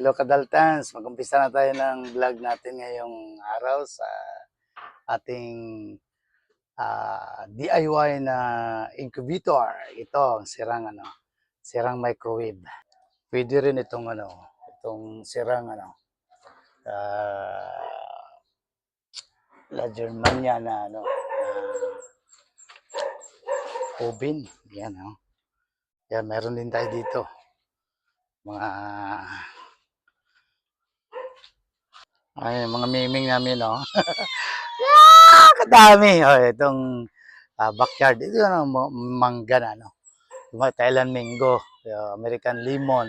Hello Kadaltans, mag-umpisa na tayo ng vlog natin ngayong araw sa ating DIY na incubator. Ito, ang sirang microwave. Pwede rin itong sirang La Germania na oven. Yan, Yan, meron din tayo dito. Mga mga miming namin, kadami. Itong backyard. Ito mangga na, Yung mga Thailand mango, American lemon.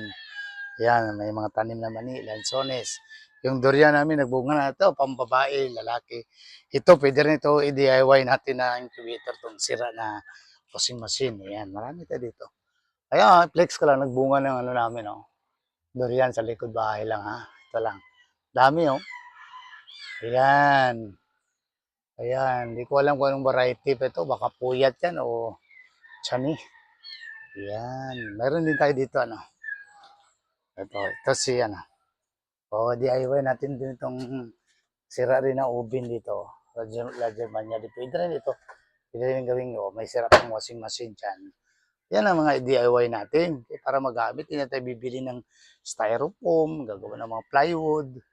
Yan, may mga tanim na mani, lansones. Yung durian namin, nagbunga na ito, pambabae, lalaki. Ito, pwede rin ito i-DIY natin na incubator, itong sira na washing machine. Yan, marami tayo dito. Ayan, flex ko lang, nagbunga ng namin, Durian sa likod bahay lang, Ito lang. Dami, Ayan. Ayan, hindi ko alam kung anong variety pa ito. Baka puyat yan o chani. Ayan, meron din tayo dito, Ito si, DIY natin din itong sira rin na oven dito. La Germania dito. Pwede rin ito. Pwede rin gawin, may sira pang washing machine dyan. Yan ang mga DIY natin. Para magamit, hindi na tayo bibili ng styrofoam, gagawa ng mga plywood.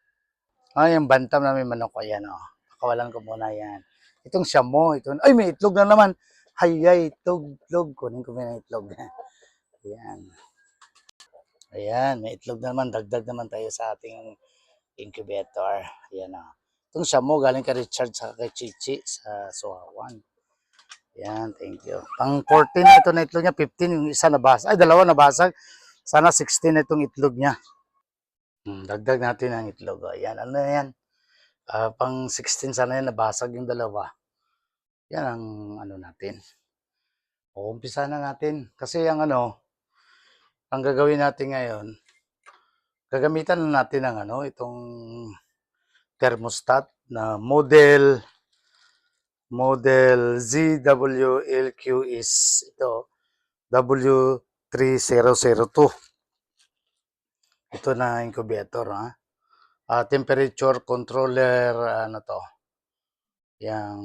Yung bantam namin manok ko, yan, Pakawalan ko muna yan. Itong siyamo, ay, may itlog na naman. Hayay, itlog. Kunin ko muna itlog. Ayan. Ayan, may itlog na naman. Dagdag naman tayo sa ating incubator. Ayan, Itong siyamo, galing kay Richard sa kay Chichi sa Suhawan. Ayan, thank you. Pang 14 na ito na itlog niya. 15 yung isa nabasag. Ay, dalawa nabasag. Sana 16 na itong itlog niya. Dagdag natin ang itlog. Ayan, ano yan? Pang 16 sana yan, nabasag yung dalawa. Yan ang natin. Umpisa na natin. Kasi ang gagawin natin ngayon, gagamitan na natin ng itong thermostat na model ZWLQ is ito, W3002. Ito na incubator, temperature controller, yung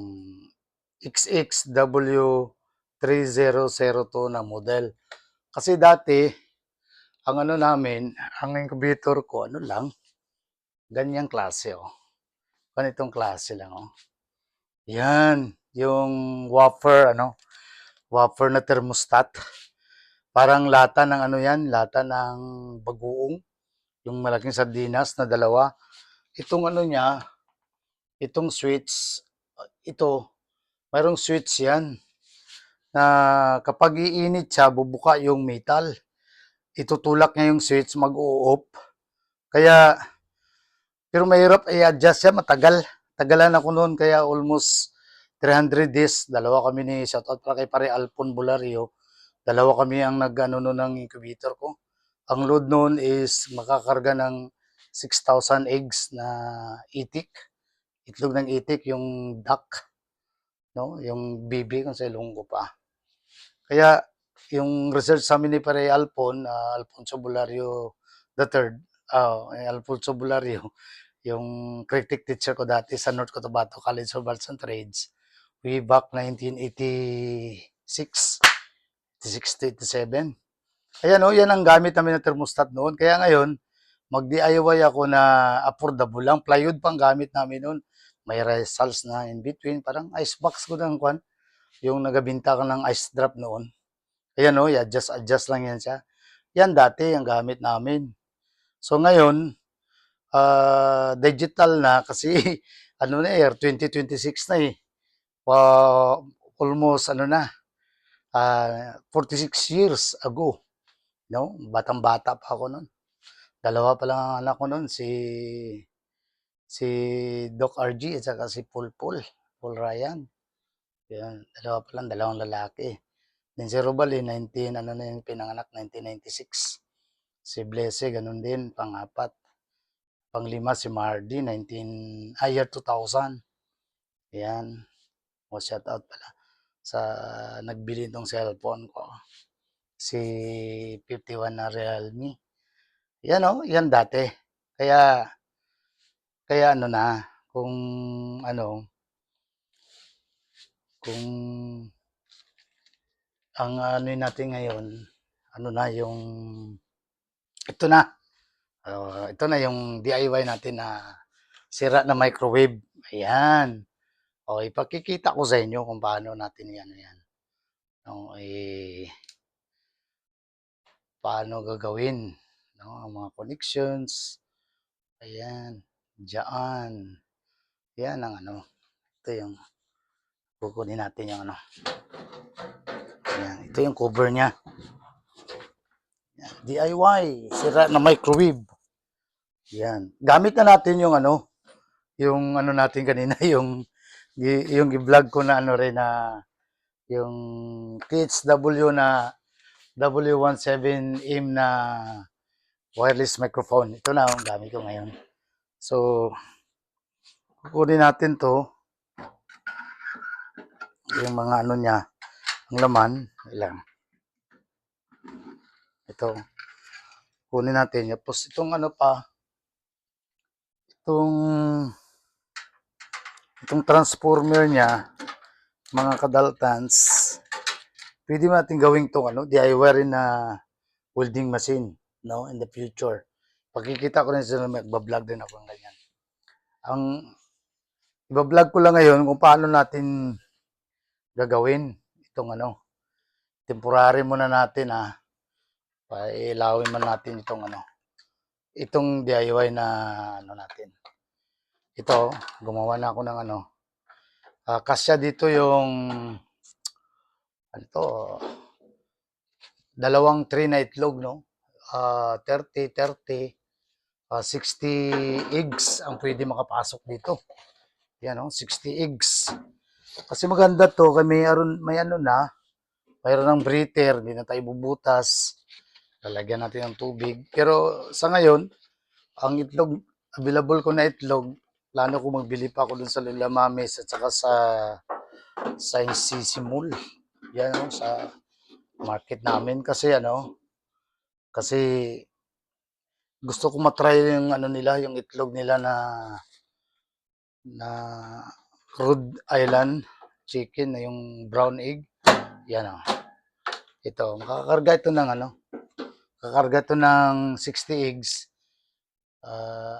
XXW3002 na model. Kasi dati, ang namin, ang incubator ko, ganyang klase, Ganitong klase lang, Yan, yung wafer, wafer na thermostat. Parang lata ng lata ng bagoong. Yung malaking sardinas na dalawa. Itong niya, itong switch, mayroong switch yan na kapag iinit siya, bubuka yung metal. Itutulak niya yung switch, mag-o-off. Kaya, pero mahirap i-adjust siya, matagal. Tagalan ako noon, kaya almost 300 days. Dalawa kami ni shoutout para kay pare Alpon Bulario. Dalawa kami ang nag-ano noon ng incubator ko. Ang load noon is makakarga ng 6,000 eggs na itik. Itlog ng itik, yung duck. Yung bibi kung sa ilong ko pa. Kaya, yung research sa amin ni pare Alpon, Alfonso Bulario III, Alfonso Bulario, yung critic teacher ko dati sa North Cotabato College of Arts and Trades, way back 1986, 86-87. Ayan, yan ang gamit namin ng thermostat noon. Kaya ngayon, mag-DIY ako na affordable lang. Plywood pang gamit namin noon. May results na in between. Parang icebox ko ng kwan. Yung nagabinta ka ng ice drop noon. Ayan, adjust lang yan siya. Yan dati, ang gamit namin. So ngayon, digital na kasi 2026 na almost 46 years ago, batang-bata pa ako noon. Dalawa pa lang ang anak ko noon, si Doc RG at saka si Paul Ryan. Yan, dalawa pa lang, dalawang lalaki. Then si Robali, pinanganak 1996. Si Blesse, ganun din, pang-apat. Pang-lima si Mardy, year 2000. Yan. Shout out pala sa nagbili itong cellphone ko. Si 51 na Realme. Yan yan dati. Kaya kaya ano na, kung ano, kung ang ano natin ngayon, ano na yung ito na, ito na yung DIY natin na sira na microwave. Ayan. O, ipakikita ko sa inyo kung paano natin yan, yan. No, paano gagawin, no, ang mga connections. Ayan, diyan. Yan ang ano, ito yung kukunin natin yung ano. Ayan, ito yung cover niya. Yan, DIY, sira na microwave. Yan. Gamit na natin yung ano natin kanina, yung i-vlog ko na ano rin na yung THW na W17M na wireless microphone. Ito na ang gamit ko ngayon. So, kukunin natin to, yung mga ano niya, ang laman, ilang. Ito, kunin natin. Tapos itong ano pa, itong transformer niya, mga kadaltans, pwede natin gawing itong ano, DIY rin na welding machine, no, in the future. Pagkikita ko rin sila, magbablog din ako ng ganyan. Ang ibablog ko lang ngayon kung paano natin gagawin itong ano, temporary muna natin pailawin man natin itong DIY na ano natin. Ito, gumawa na ako ng ano, kasya dito yung ano to, dalawang tray na itlog, no? 30, 60 eggs ang pwede makapasok dito. Yan, no? 60 eggs. Kasi maganda to, may ano na, mayroon ng breather, hindi na tayo bubutas. Lalagyan natin ng tubig. Pero sa ngayon, ang itlog, available ko na itlog, plano ko magbili pa ako dun sa Lola Mames at saka sa NCC Mall. Yan, no? Sa market namin kasi kasi gusto ko matry yung ano nila, yung itlog nila na Rhode Island chicken, na yung brown egg. Yan ito, makakarga ito ng kakarga ito ng 60 eggs.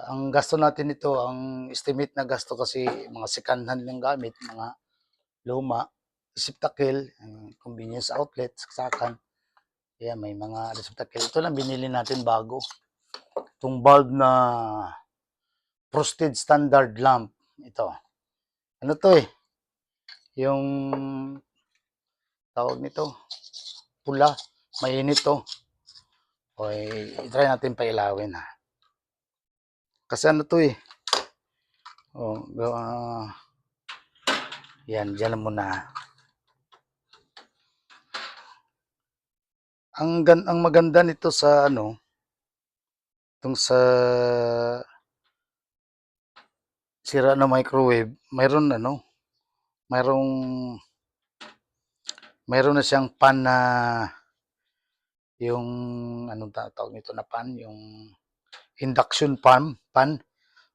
Ang gasto natin ito, ang estimate na gasto kasi mga second hand yung gamit, mga luma, receptacle, convenience outlet, saksakan. Yan, may mga receptacle. Ito lang binili natin bago. Itong bulb na frosted standard lamp. Ito. Ano to yung tawag nito, pula. Mainit to. O, i-try natin pailawin Kasi ano to O, yan, dyan muna. Ang maganda nito sa itong sa sira na microwave, mayroong mayroon na siyang pan na yung anong tawag nito na pan, yung induction pan.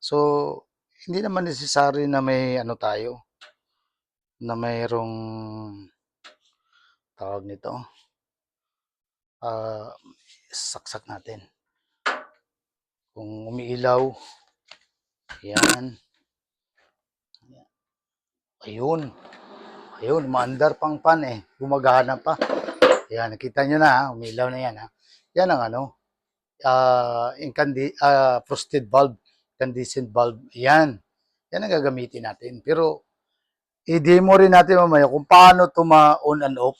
So, hindi naman necessary na may na mayroong tawag nito. Saksak natin. Kung umiilaw, yan. Ayun. Ayun, maandar pang pan gumagana pa. Yan, nakita nyo na umiilaw na yan Yan ang frosted bulb, incandescent bulb. Yan. Yan ang gagamitin natin. Pero i-demo rin natin mamaya kung paano ito ma-on and off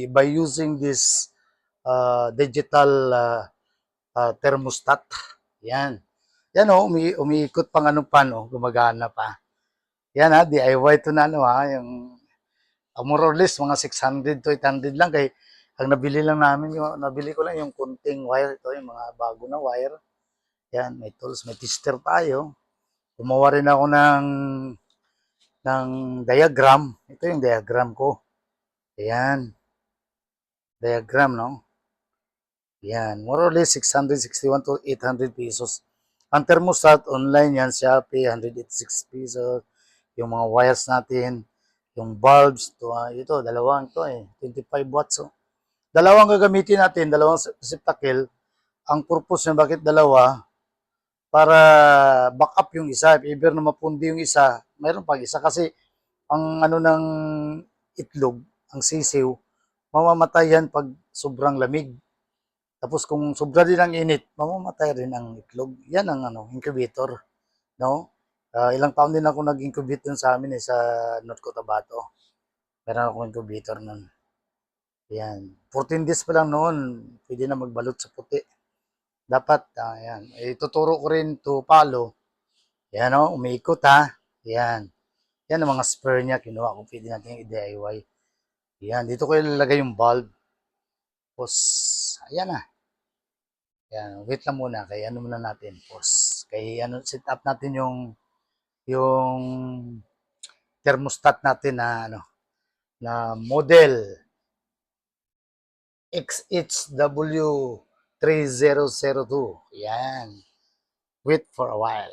by using this digital thermostat. Yan. Yan umiikot pang pan gumagana pa. Yan DIY ito na yung more or less mga 600 to 800 lang kay ang nabili ko lang yung kunting wire ito, yung mga bago na wire. Yan, may tools, may tester tayo. Gumawa rin ako ng diagram. Ito yung diagram ko. Ayan. Diagram, no? Yan. More or less 661 to 800 pesos Ang thermostat, online yan, Shopee, 186 pesos. Yung mga wires natin, yung bulbs, ito, dalawang ito 25 watts. Oh. Dalawang gagamitin natin, dalawang receptacle. Ang purpose niya, bakit dalawa? Para backup yung isa. If ever na mapundi yung isa, mayroon pang isa. Kasi ang ano ng itlog, ang sisiw, mamamatay yan pag sobrang lamig. Tapos kung sobra din ang init, mamamatay rin ang itlog. Yan ang incubator, no? Ilang taon din ako nag-incubate dun sa amin sa North Cotabato. Meron akong incubator nun. Yan. 14 days pa lang noon, pwede na magbalot sa puti. Dapat, yan. Ituturo ko rin to palo. Yan umiikot ha. Yan. Yan ang mga spare niya, kinuha ko, pwede natin i-DIY. Yan, dito ko ilalagay yung bulb. Tapos, ayan na. Yan, wait lang muna, kaya ano muna natin, pause. Kaya set up natin yung thermostat natin na model XHW3002. Yan. Wait for a while.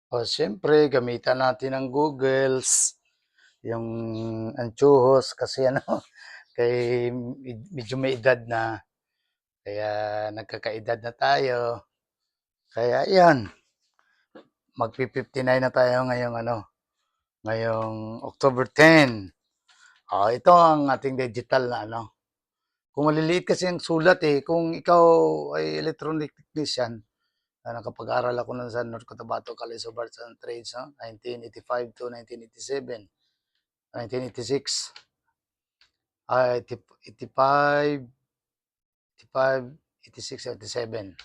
O, siyempre, gamitan natin ang Googles, yung anchuhos, kasi kay medyo may edad na, kaya nagkakaedad na tayo. Kaya yan, magpi-59 na tayo ngayong October 10. Ito ang ating digital na Kung maliliit kasi ang sulat kung ikaw ay electronic technician, nakapag-aral ako nun sa North Cotabato College of Arts and Trades, 1985 to 1987, 1986, 85, 85, 86, 87.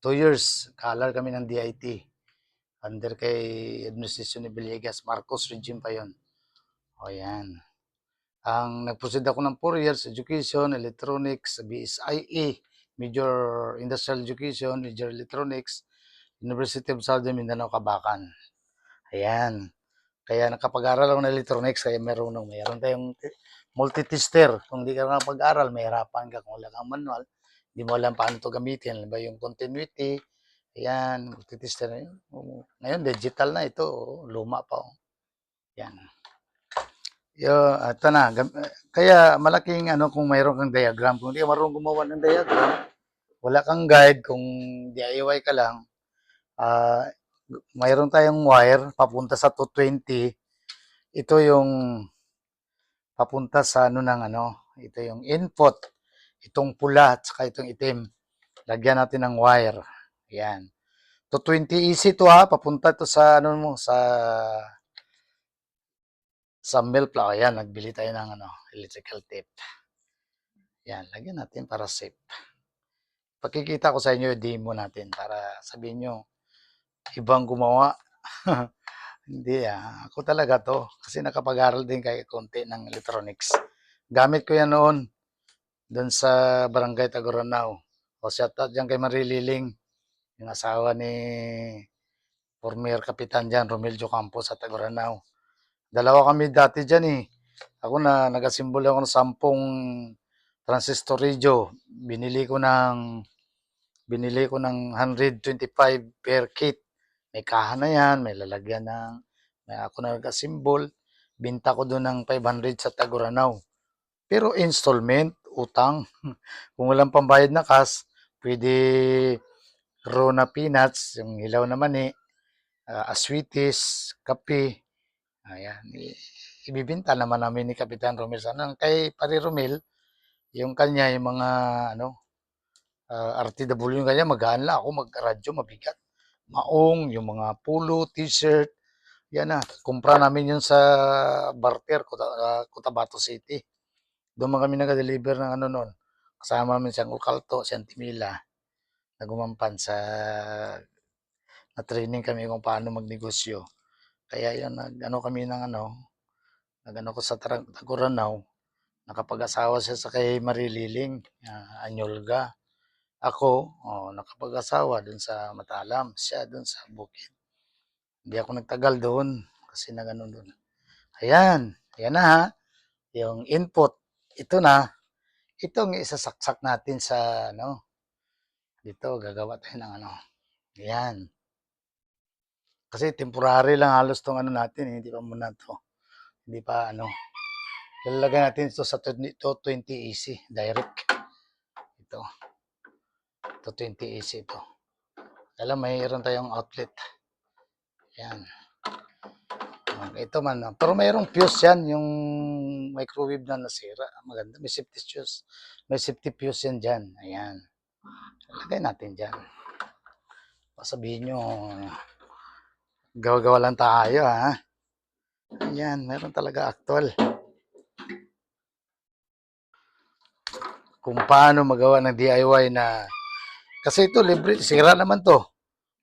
2 years, kalar kami ng DIT. Under kay Administration ni Villegas, Marcos regime pa yon. Yan. Ang nag-proceed ako ng 4 years, Education, Electronics, BSIE, Major Industrial Education, Major Electronics, University of Southern Mindanao, Cabacan. Ayan. Kaya nakapag-aral ako ng electronics, kaya meron tayong multi-tester. Kung di ka nakapag-aral, mahirapan ka kung wala kang manual. Hindi mo alam paano ito gamitin. Alam ba yung continuity? Ayan, multi-tester na yun. Ngayon, digital na ito. Luma pa. Yan. Ito na. Kaya malaking kung mayroon kang diagram. Kung di ka marunong gumawa ng diagram, wala kang guide, kung DIY ka lang, mayroon tayong wire papunta sa 220. Ito yung papunta sa ito yung input. Itong pula at saka itong itim. Lagyan natin ng wire. Ayan. 220 easy to papunta to sa sa milk. Ayan, nagbili tayo ng electrical tape. Ayan, lagyan natin para safe. Pakikita ko sa inyo yung demo natin para sabihin nyo, ibang gumawa. Hindi ako talaga to. Kasi nakapag-aral din kay konti ng electronics. Gamit ko yan noon doon sa Barangay Taguranao. O shoutout dyan kay Marililing, yung asawa ni former kapitan dyan, Romelio Campos sa Taguranao. Dalawa kami dati dyan Ako nag-asimbol ako ng 10 transistor radio. Binili ko ng 125 per kit. May kaha na yan, may lalagyan may ako nag-asimbol. Binta ko doon ng 500 sa Taguranao. Pero installment, utang. Kung walang pambayad na cash, pwede raw na peanuts, yung hilaw na mani, aswitis, kape. Ayan. Ibibinta naman namin ni Kapitan Romel. Sana kay Pari Romel, yung kanya, yung mga RTW yung kanya, magaan lang. Ako mag-radyo, mabigat. Maong, yung mga polo, t-shirt, yan kumpra namin yun sa Barter, Cotabato City. Doon kami nag-deliver ng noon. Kasama namin siyang Ukalto, siyang Timila, na gumampan na-training kami kung paano magnegosyo. Kaya yun, kami nag ko sa Taguranao, nakapag-asawa siya sa kay Marililing, Anyolga. Ako, nakapag-asawa dun sa Matalam, siya dun sa Bukid. Hindi ako nagtagal doon kasi doon. Ayan na yung input. Ito na, itong isasaksak natin sa ano, dito gagawa tayo ng ano. Yan. Kasi temporary lang halos tong ano natin, hindi pa muna to. Hindi pa ano. Ilalagay natin ito sa 20 AC direct. Ito. Ito 20 AC ito. Alam, mayroon tayong outlet. Yan. Ito man. Pero mayroong fuse yan, yung microwave na nasira. Maganda. May safety fuse. May safety fuse yan dyan. Ayan. Lagay natin dyan. Sabihin nyo, gawa-gawa lang tayo, ha? Ayan, meron talaga actual. Kung paano magawa ng DIY na, kasi ito libre, sira naman to.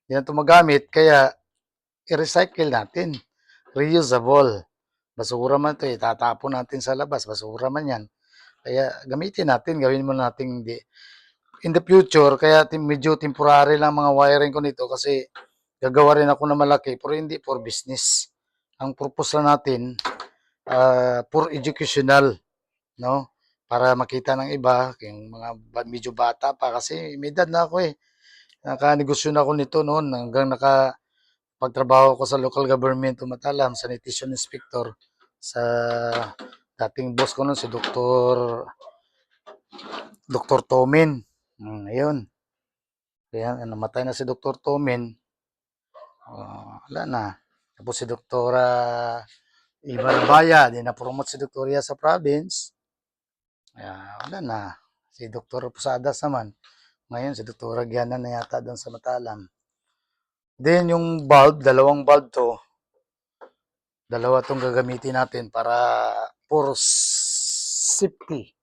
Hindi na ito magamit, kaya i-recycle natin. Reusable. Basura man ito, itatapon natin sa labas, basura man yan. Kaya gamitin natin, gawin mo natin in the future, kaya medyo temporary lang mga wiring ko nito kasi gagawa rin ako na malaki, pero hindi for business. Ang purpose lang natin, for educational, no? Para makita ng iba, yung mga medyo bata pa, kasi may edad na ako eh. Nakanegosyo na ako nito noon hanggang pagtrabaho ko sa local government, tumatalam, sanitation inspector sa dating boss ko noon, si Dr. Tomin. Ayun. Kaya namatay na si Dr. Tomin. Wala na. Tapos si Dr. Iba Baya, di na-promote si Dr. sa province. Wala na. Si Dr. Posadas naman. Ngayon, si Dr. Giana na yata doon sa Matalam. Then, yung bulb, dalawang bulb to. Dalawa tong gagamitin natin para for safety.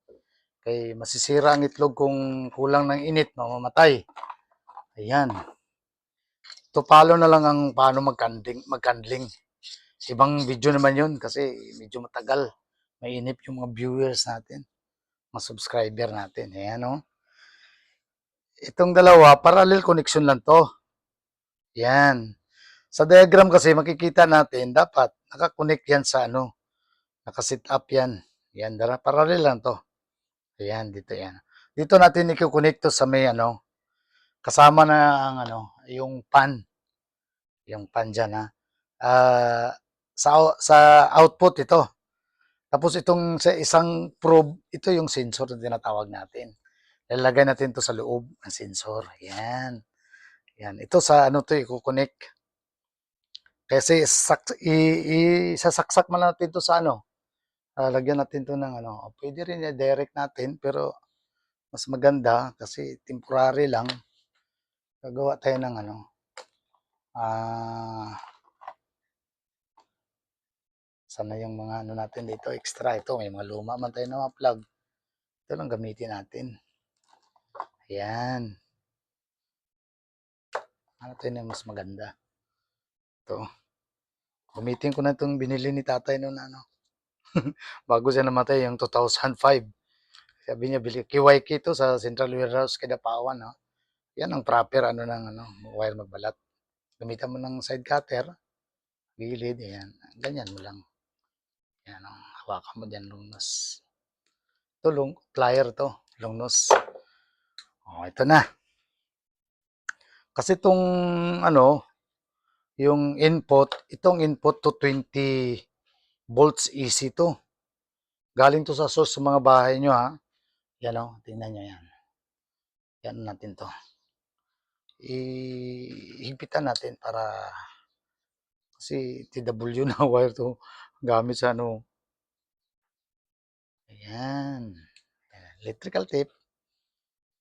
Kay masisira ang itlog kung kulang ng init, mamamatay. Ayan. To follow na lang ang paano magkandling. Ibang video naman yun kasi medyo matagal. Mainip yung mga viewers natin, mga subscriber natin. Ayan, no? Itong dalawa, parallel connection lang to. Yan. Sa diagram kasi makikita natin, dapat nakakonect yan sa ano, nakasit up yan. Yan, parallel lang to. Ayan, dito yan. Dito natin i-connect to sa may ano, kasama na ang ano, yung pan. Yung pan dyan, ha. Uh, sa output ito. Tapos itong sa isang probe, ito yung sensor na tinatawag natin. Lalagay natin to sa loob ng sensor. Yan. Yan. Ito sa ano to, i-connect. Kasi isasaksak man natin to sa ano. Lagyan natin to ng ano. Pwede rin i-direct natin, pero mas maganda kasi temporary lang. Gagawa tayo ng ano. Sana yung mga ano natin dito, extra. Ito, may mga luma man tayo na mga plug. Ito lang gamitin natin. Ayan. Ano tayo na mas maganda? Ito. Gamitin ko na itong binili ni tatay noon ano. Bago siya namatay, yung 2005. Sabi niya, bili KYK to sa Central Warehouse Kidapawan. No? Yan ang proper ano ng ano, wire magbalat. Gamitan mo ng side cutter, gilid, ayan. Ganyan mo lang. Yan, hawakan mo dyan, lungnos. Ito, plier to, lungnos. Ito na. Kasi itong ano, yung input, itong input to 20 volts AC to. Galing to sa source sa mga bahay nyo, ha. Yan o, tingnan nyo yan. Yan natin to. Ihigpitan natin para kasi TW na wire to gamit sa ano. Ayan. Electrical tape.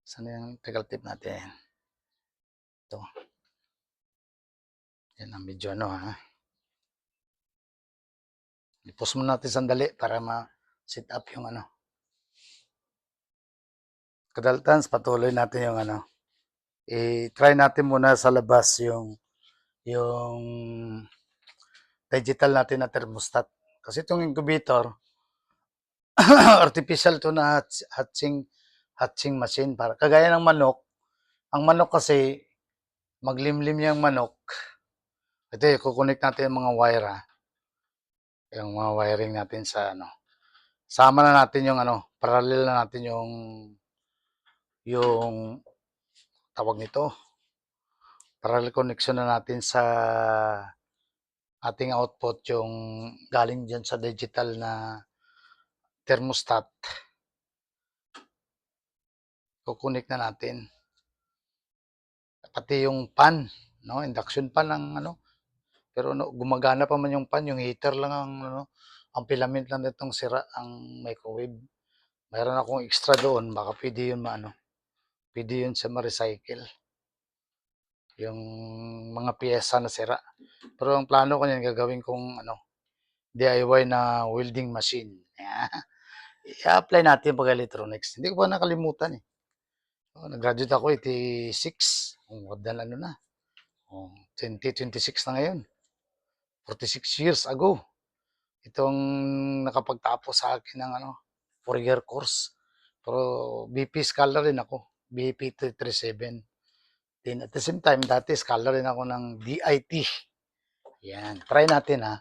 Saan yung electrical tape natin? Ito. Yan ang medyo ano, ha. I-pause mo natin sandali para ma-set up yung ano. Kadaltans, patuloy natin yung ano. I-try natin muna sa labas yung digital natin na thermostat. Kasi itong incubator, artificial to na hatching machine. Para kagaya ng manok, ang manok kasi, maglimlim yung manok. Ito, kukunik natin yung mga wire, ha. Yung mga wiring natin sa ano. sama na natin yung ano, parallel na natin yung tawag nito, parallel connection na natin sa ating output yung galing dyan sa digital na thermostat. Kukunik na natin. Pati yung pan, no? Induction pan ng ano. Pero no, gumagana pa man yung pan, yung heater lang ang ano, ang filament lang nitong sira ang microwave. Mayroon akong extra doon, baka pwede yun maano. Pwede yun sa ma-recycle. Yung mga piyesa na sira. Pero ang plano ko niyan, gagawin kong ano, DIY na welding machine. I-apply natin pag electronics. Hindi ko pa nakalimutan eh. Oh, nag-graduate ako 86. More than ano na. Oh, 2026 na ngayon. 46 years ago. Itong nakapagtapos sa akin ng ano, 4-year course. Pero BP scholar rin ako. BP 337. Then at the same time, dati scholar rin ako ng DIT. Yan. Try natin ha.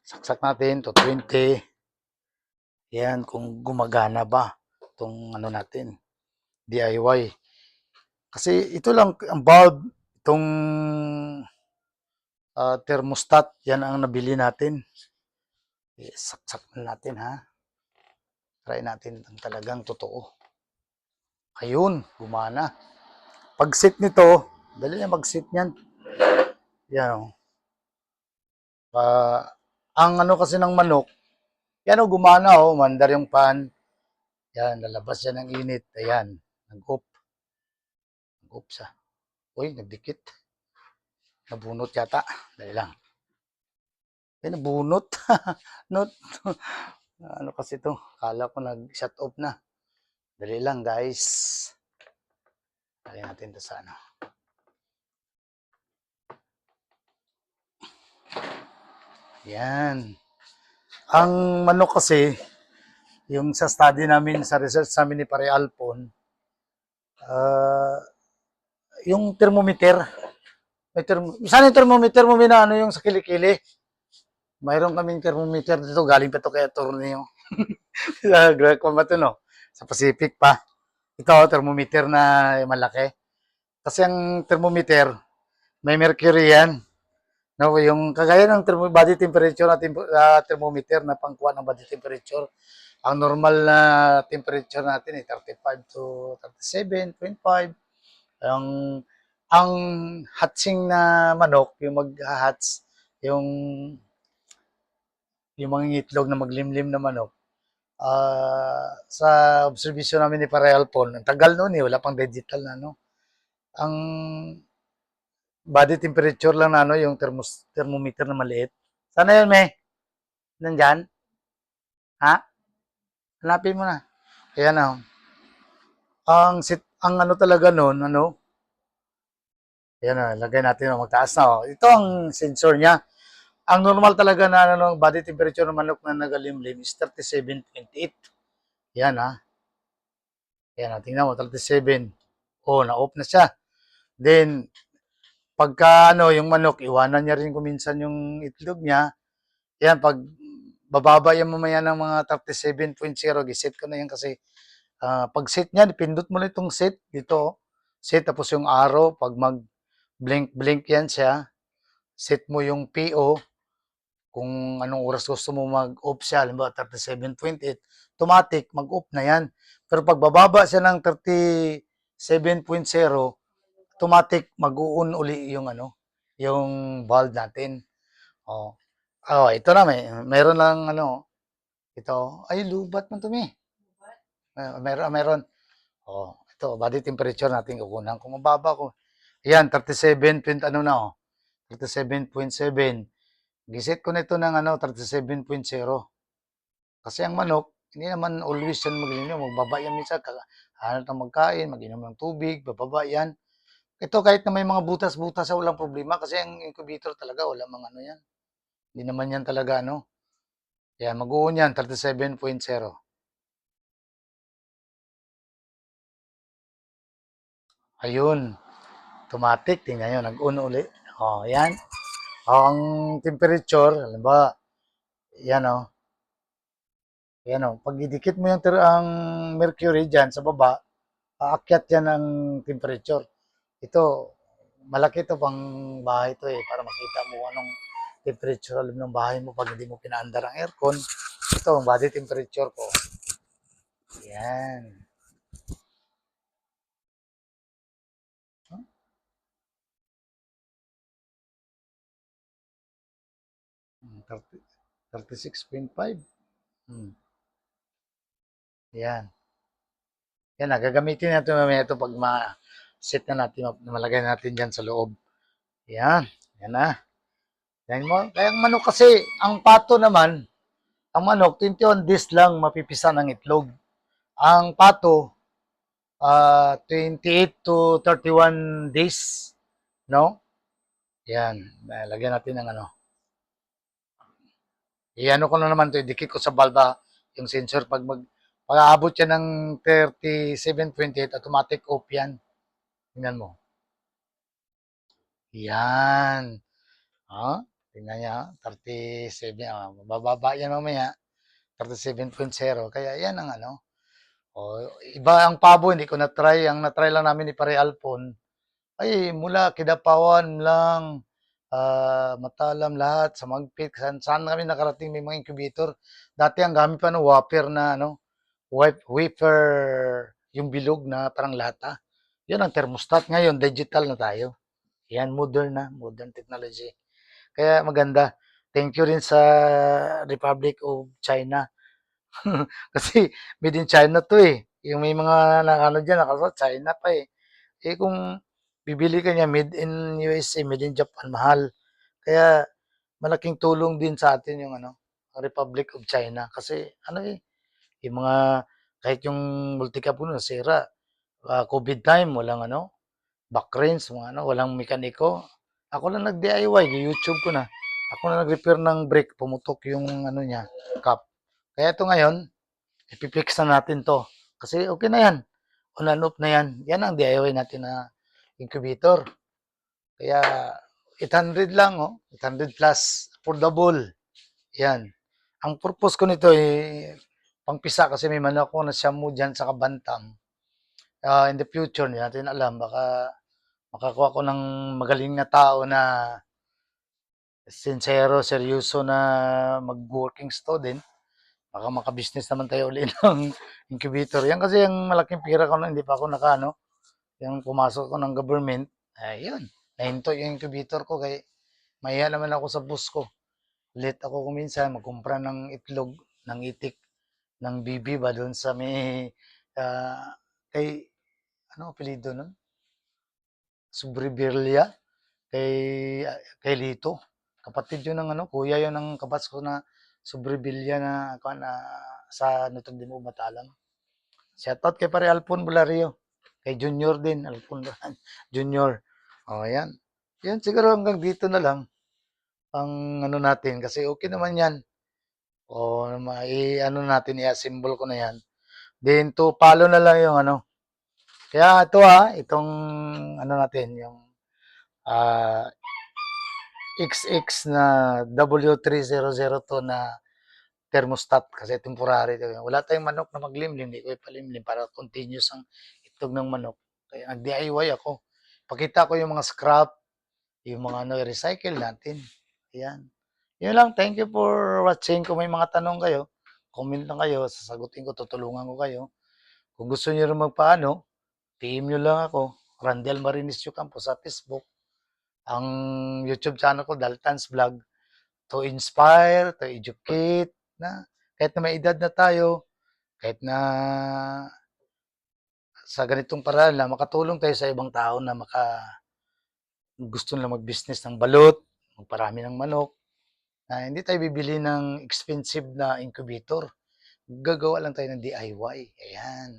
Saksak natin to 20. Yan, kung gumagana ba itong ano natin, DIY. Kasi ito lang ang bulb, itong thermostat, yan ang nabili natin. Saksak na natin ha. Try natin ang talagang totoo. Ayun, gumana. Pag set nito, dali na mag-set niyan. Yan o. Ang ano kasi ng manok, yan o, gumana o, mandar yung pan. Yan, lalabas yan ng init. Ayan, nag-off. Nag-off siya. Uy, nagdikit. Nabunot yata. Dali lang. Eh, nabunot. Not. Ano kasi to? Kala ko nag-shut off na. Dali lang, guys. Dali natin to sa ano. Yan. Ang manok kasi, yung sa study namin, sa research namin ni Pare Alpon, yung thermometer, saan yung thermometer mo ano yung sa kilikili? Mayroon kaming thermometer dito, galing pa to kay attorney. Kung ba ito, no? Sa Pacific pa. Ito, thermometer na malaki. Kasi ang thermometer, may mercury yan. No, yung kagaya ng body temperature na thermometer na pangkuha ng body temperature, ang normal na temperature natin ay 35 to 37.5. Ang hatching na manok, yung mag-hatch, yung mga itlog na maglimlim na manok, sa observation namin ni Pareal Paul, ang tagal noon eh, wala pang digital na ano. Ang body temperature lang na ano, yung thermometer na maliit. Sana yun, me? Nandyan? Ha? Hanapin mo na. Ayan na. Ang ano talaga noon, ano, ayan na, lagay natin, magtaas na. Oh. Ito ang sensor niya. Ang normal talaga na ano, body temperature ng manok na nagalimlim is 37.8. Yan ha. Yan ha, tingnan mo, 37. Oh, na-off na siya. Then, pagka ano, yung manok, iwanan niya rin kuminsan yung itlog niya. Yan, pag bababa yan mamaya ng mga 37.0, giset ko na yan kasi pag set niya, pindot mo na itong set dito. Set, tapos yung arrow, pag mag-blink yan siya, set mo yung PO, kung anong oras gusto mo mag-off siya, halimbawa 37.8, automatic, mag-off na yan. Pero pag bababa siya ng 37.0, automatic, mag-on uli yung ano, yung valve natin. Oh. Oh, ito na, meron lang ano, ito, ay, lubat man to, me. Meron. Oh, ito, body temperature natin kukunan. Kung mababa ko, ayan, 37 point ano na, oh, 37.7. Giset ko nito ng ano, 37.0. Kasi ang manok, hindi naman always yan maglinom. Magbaba yan minsan. Hanap ng magkain, mag-inom ng tubig, bababa yan. Ito kahit na may mga butas-butas, walang problema. Kasi ang incubator talaga, wala mga ano yan. Hindi naman yan talaga ano. Yan, mag-uun yan, 37.0. Ayun, automatic. Tingnan nyo, nag-on uli. O, yan. O, ang temperature, alam ba, yan o. Ayan o, pag idikit mo yung ang mercury dyan sa baba, aakyat yan ang temperature. Ito, malaki to pang bahay to eh, para makita mo anong temperature alam ng bahay mo pag hindi mo pinaandar ang aircon. Ito, ang body temperature ko. Yan. 30, 36.5. Hmm. Yan. Yan na, gagamitin natin mamaya ito pag ma-set na natin, malagay natin dyan sa loob. Yan. Yan na. Yan mo. Kaya ang manok kasi, ang pato naman, ang manok, 21 days lang mapipisa ng itlog. Ang pato, 28 to 31 days. No? Yan. Lagyan natin ng ano. I-ano ko na naman to, idikit ko sa balba yung sensor pag-aabot yan ng 37.8, automatic off yan. Tingnan mo. Yan. Ah, tingnan niya, 37, bababa yan mamaya, 37.0. Kaya yan ang ano. Oh, iba ang pabo, hindi ko na-try. Ang na-try lang namin ni Pare Alpon, ay mula Kidapawan lang, Matalam lahat, sa Magpit, saan kami nakarating may mga incubator. Dati ang gamit pa no, wafer na ano, wafer, yung bilog na parang lata. Yan ang thermostat. Ngayon, digital na tayo. Yan, modern technology. Kaya maganda. Thank you rin sa Republic of China. Kasi made in China to eh. Yung may mga ano dyan, nakasulat, China pa eh. Eh kung bibili ka niya made in USA, made in Japan, mahal. Kaya malaking tulong din sa atin yung ano, Republic of China. Kasi ano eh, yung mga, kahit yung multicap po nasira, COVID time, walang ano, backrings, mga ano, walang mekaniko. Ako lang nag-DIY, YouTube ko na. Ako na nag-repair ng brake, pumutok yung ano niya, cap. Kaya ito ngayon, ipifix na natin to. Kasi okay na yan. On and off na yan. Yan ang DIY natin na incubator. Kaya 800 lang, oh. 800 plus, affordable. Yan. Ang purpose ko nito eh, pangpisa kasi may manok ko na siya mo dyan sa Kabantam. In the future, hindi natin alam, baka makakuha ko ng magaling na tao na sincero, seryoso na mag-working student. Baka maka-business naman tayo ulit ng incubator. Yan kasi yung malaking pira ko na hindi pa ako nakaano. Yung pumasok ko ng government, ayun, nahinto yung incubator ko kay mahiya naman ako sa boss ko. Late ako kuminsan magkumpra ng itlog, ng itik, ng bibi ba doon sa may, kay, ano apelido nun? Subribelia, kay, kay Lito. Kapatid yun ng ano, kuya yun ng kabats ko na Subribelia na sa Nutog Dimo Batalam. Shoutout kay pare Alpon Bulario. Kay Junior din, Alpon Junior. O, yan. Yan, siguro hanggang dito na lang ang ano natin. Kasi okay naman yan. O, ano natin, i-assemble ko na yan. Then, to follow na lang yung ano. Kaya ito itong ano natin, yung ah, XX na W3002 na thermostat kasi temporary. Wala tayong manok na maglimlim, hindi ko ipalimlim para continuous ang itlog ng manok. Kaya nag-DIY ako. Pakita ko yung mga scrap, yung mga ano, recycle natin. Ayan. Yun lang. Thank you for watching. Kung may mga tanong kayo, comment lang kayo. Sasagutin ko, tutulungan ko kayo. Kung gusto niyo rin magpaano, PM nyo lang ako. Randel Marinis Campo sa Facebook. Ang YouTube channel ko, Daltans Vlog. To inspire, to educate, na kahit na may edad na tayo, kahit na sa ganitong paraan lang, makatulong tayo sa ibang tao na gusto nila mag-business ng balot, magparami ng manok, na hindi tayo bibili ng expensive na incubator. Gagawa lang tayo ng DIY. Ayan.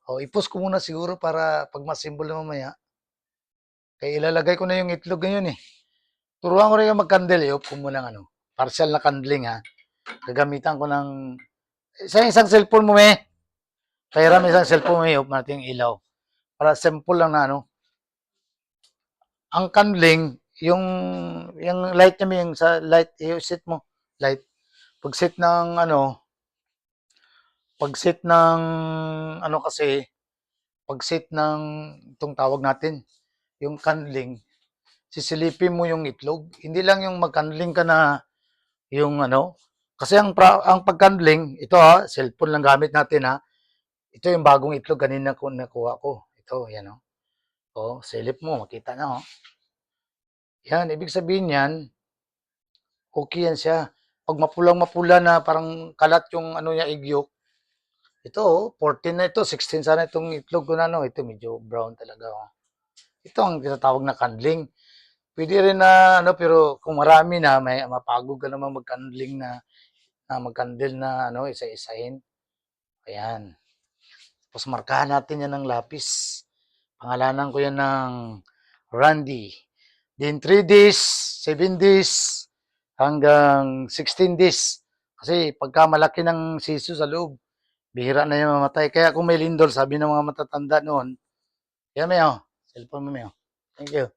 O, i-post ko muna siguro para pag masimbol na mamaya, kaya ilalagay ko na yung itlog ngayon eh. Turuan ko rin yung mag-candle, i-off ko muna ng ano, partial na candling ha. Gagamitan ko ng isang cellphone mo eh. Kaya isang cellphone mo eh, off natin yung ilaw. Para simple lang na ano. Ang candling, yung light niya yung sa light, i-set mo. Light. Pag set ng ano, pag-set ng ano kasi, pag-set ng itong tawag natin, yung candling, sisilipin mo yung itlog. Hindi lang yung mag-candling ka na yung ano, kasi ang pag-candling, ito cellphone lang gamit natin Ito yung bagong itlog kanina ko nakuha ko. Ito, yan Oh, silip mo, makita na Yan, ibig sabihin yan, okay yan siya. Pag mapulang-mapula na parang kalat yung ano niya, egg yolk, ito 14 na ito, 16 sana itong itlog ko na ito medyo brown talaga. Ito ang tinatawag na candling. Pwede rin na ano, pero kung marami na, may mapagod ka naman mag-candling na mag-candle na ano, isa-isahin. Ayan. Tapos markahan natin yan ng lapis. Pangalanan ko yan ng Randy. Then 3 days, 7 days, hanggang 16 days. Kasi pagka malaki ng siso sa loob, bihira na yung mamatay. Kaya kung may lindol, sabi ng mga matatanda noon, yan may cellphone mo may Thank you.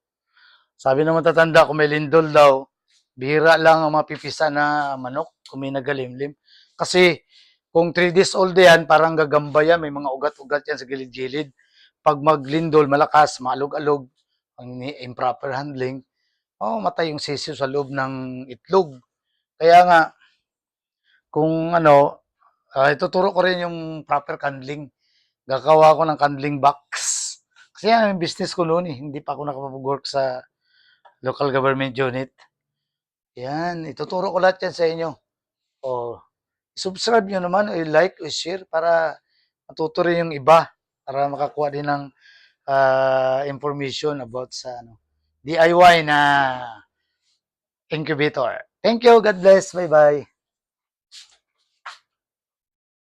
Sabi ng matatanda, kung may lindol daw, bihira lang ang mapipisa na manok kung may nagalimlim. Kasi kung 3 days old yan, parang gagamba yan, may mga ugat-ugat yan sa gilid-gilid. Pag maglindol, malakas, maalog-alog, ang improper handling, matay yung sisiw sa loob ng itlog. Kaya nga, kung ano, ituturo ko rin yung proper candling. Gagawa ko ng candling box. Kasi yan yung business ko noon Hindi pa ako nakapag-work sa local government unit. Yan, ituturo ko lahat yan sa inyo. O, subscribe nyo naman, o like, o share para matuto rin yung iba. Para makakuha din ng information about sa DIY na incubator. Thank you. God bless. Bye-bye.